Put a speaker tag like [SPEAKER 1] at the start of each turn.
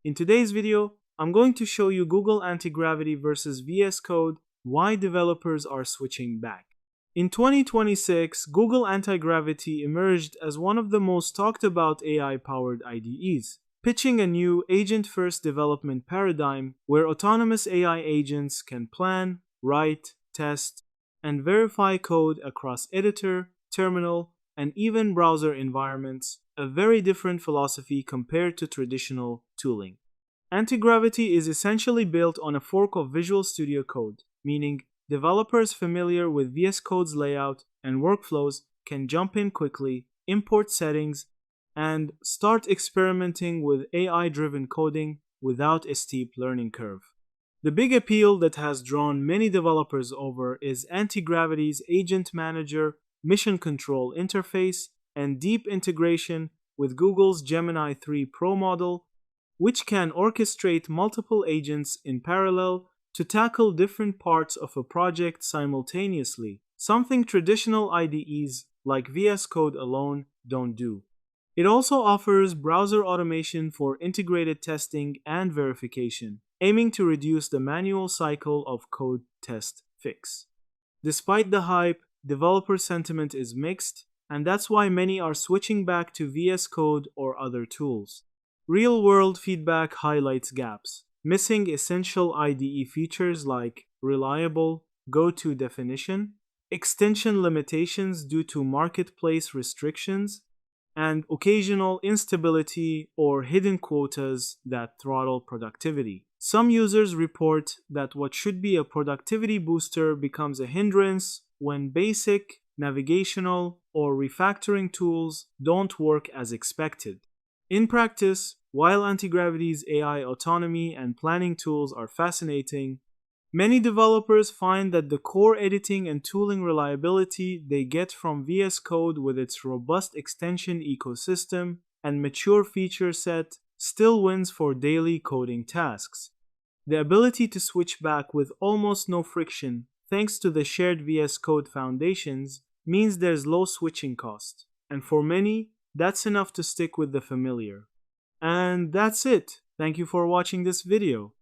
[SPEAKER 1] In today's video, I'm going to show you Google Antigravity versus VS Code, why developers are switching back. In 2026, Google Antigravity emerged as one of the most talked about AI-powered IDEs, pitching a new agent-first development paradigm where autonomous AI agents can plan, write, test, and verify code across editor, terminal, and even browser environments, a very different philosophy compared to traditional tooling. Antigravity is essentially built on a fork of Visual Studio Code, meaning developers familiar with VS Code's layout and workflows can jump in quickly, import settings, and start experimenting with AI-driven coding without a steep learning curve. The big appeal that has drawn many developers over is Antigravity's Agent Manager, Mission Control interface, and deep integration with Google's Gemini 3 Pro model, which can orchestrate multiple agents in parallel to tackle different parts of a project simultaneously, something traditional IDEs like VS Code alone don't do. It also offers browser automation for integrated testing and verification, aiming to reduce the manual cycle of code test fix. Despite the hype, developer sentiment is mixed, and that's why many are switching back to VS Code or other tools. Real-world feedback highlights gaps, missing essential IDE features like reliable go-to definition, extension limitations due to marketplace restrictions, and occasional instability or hidden quotas that throttle productivity. Some users report that what should be a productivity booster becomes a hindrance when basic, navigational, or refactoring tools don't work as expected. In practice, while Antigravity's AI autonomy and planning tools are fascinating, many developers find that the core editing and tooling reliability they get from VS Code with its robust extension ecosystem and mature feature set still wins for daily coding tasks. The ability to switch back with almost no friction thanks to the shared VS Code foundations means there's low switching cost, and for many, that's enough to stick with the familiar. And that's it. Thank you for watching this video.